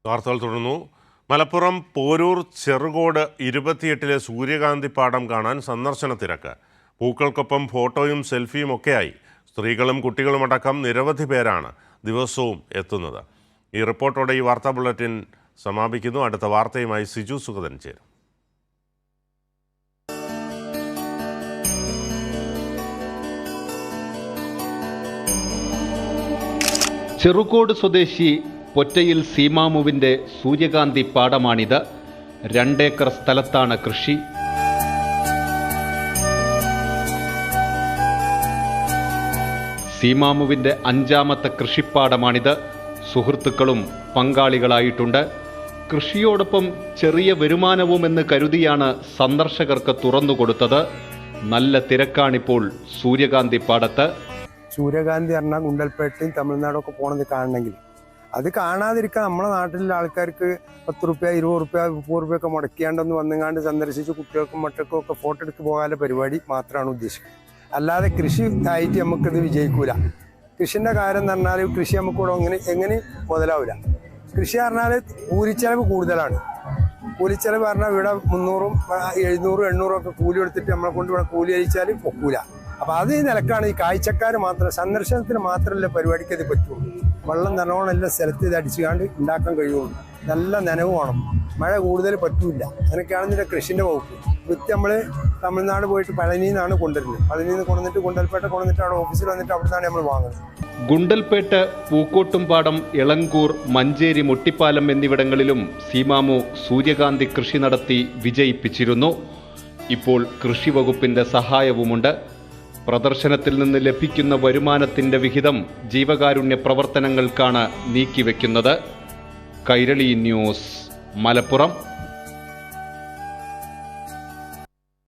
വാർത്തകൾ തുടർന്നു. മലപ്പുറം പോരൂർ ചെറുകോട് 28-ലെ സൂര്യകാന്തി പാടം കാണാൻ സന്ദർശന തിരക്ക്. പൂക്കൾക്കൊപ്പം ഫോട്ടോയും സെൽഫിയും ഒക്കെയായി സ്ത്രീകളും കുട്ടികളുമടക്കം നിരവധി പേരാണ് ദിവസവും എത്തുന്നത്. ഈ റിപ്പോർട്ടോടെ ഈ വാർത്താ ബുള്ളറ്റിൻ സമാപിക്കുന്നു. അടുത്ത വാർത്തയുമായി സിജു സുഗതൻ ചേരും. ചെറുകോട് സ്വദേശി പൊറ്റയിൽ സീമാമുവിൻ്റെ സൂര്യകാന്തി പാടമാണിത്. 2 ഏക്കർ സ്ഥലത്താണ് കൃഷി. സീമാമുവിൻ്റെ 5ാമത്തെ കൃഷിപ്പാടമാണിത്. സുഹൃത്തുക്കളും പങ്കാളികളായിട്ടുണ്ട്. കൃഷിയോടൊപ്പം ചെറിയ വരുമാനവുമെന്ന് കരുതിയാണ് സന്ദർശകർക്ക് തുറന്നുകൊടുത്തത്. നല്ല തിരക്കാണിപ്പോൾ സൂര്യകാന്തി പാടത്ത്. സൂര്യകാന്തി പറഞ്ഞാൽ ഗുണ്ടൽപേട്ടയും തമിഴ്നാടൊക്കെ പോണത് കാണണമെങ്കിൽ അത് കാണാതിരിക്കാൻ നമ്മുടെ നാട്ടിലെ ആൾക്കാർക്ക് 10 രൂപ 20 രൂപ 30 രൂപയൊക്കെ മുടക്കിയാണ്ടൊന്ന് വന്നുകാണ്ട് സന്ദർശിച്ച് കുട്ടികൾക്കും മറ്റൊക്കെ ഫോട്ടോ എടുത്ത് പോകാനുള്ള പരിപാടി മാത്രമാണ് ഉദ്ദേശിക്കുന്നത്. അല്ലാതെ കൃഷി ആയിട്ട് നമുക്കിത് വിജയിക്കൂല. കൃഷിൻ്റെ കാര്യം എന്ന് പറഞ്ഞാൽ കൃഷി നമുക്ക് ഇവിടെ എങ്ങനെ മുതലാവില്ല. കൃഷി പറഞ്ഞാൽ കൂലിച്ചെലവ് കൂടുതലാണ്. കൂലിച്ചെലവ് പറഞ്ഞാൽ ഇവിടെ 300, 700, 800 ഒക്കെ കൂലി എടുത്തിട്ട് നമ്മളെ കൊണ്ട് ഇവിടെ കൂലി അയച്ചാൽ പൊക്കൂല. അപ്പം അത് ഈ നിലക്കാണ് ഈ കാഴ്ചക്കാർ മാത്രം സന്ദർശനത്തിന് മാത്രമല്ല പരിപാടിക്ക് ഇത് പറ്റുള്ളൂ. വെള്ളം നനവോണം എല്ലാ സ്ഥലത്ത് ഇത് അടിച്ചുകാണ്ട് ഉണ്ടാക്കാൻ കഴിയുള്ളൂ. നല്ല നനവ് വേണം. മഴ കൂടുതൽ പറ്റൂല. അങ്ങനെയൊക്കെയാണ് ഇതിൻ്റെ കൃഷിൻ്റെ വകുപ്പ്. വൃത്തി നമ്മൾ തമിഴ്നാട് പോയിട്ട് പഴനിയിൽ നിന്നാണ് കൊണ്ടുവരുന്നത്. പഴനിയിൽ നിന്ന് കൊണ്ടുവന്നിട്ട് ഗുണ്ടൽപേട്ട കൊണ്ടുവന്നിട്ട് അവിടെ ഓഫീസിൽ വന്നിട്ട് അവിടെ നിന്നാണ് നമ്മൾ വാങ്ങുന്നത്. ഗുണ്ടൽപേട്ട്, പൂക്കോട്ടുംപാടം, ഇളങ്കൂർ, മഞ്ചേരി, മുട്ടിപ്പാലം എന്നിവിടങ്ങളിലും സീമാമു സൂര്യകാന്തി കൃഷി നടത്തി വിജയിപ്പിച്ചിരുന്നു. ഇപ്പോൾ കൃഷി വകുപ്പിൻ്റെ സഹായവുമുണ്ട്. പ്രദർശനത്തിൽ നിന്ന് ലഭിക്കുന്ന വരുമാനത്തിൻ്റെ വിഹിതം ജീവകാരുണ്യ പ്രവർത്തനങ്ങൾക്കാണ് നീക്കിവെക്കുന്നത്. കൈരളി ന്യൂസ്, മലപ്പുറം.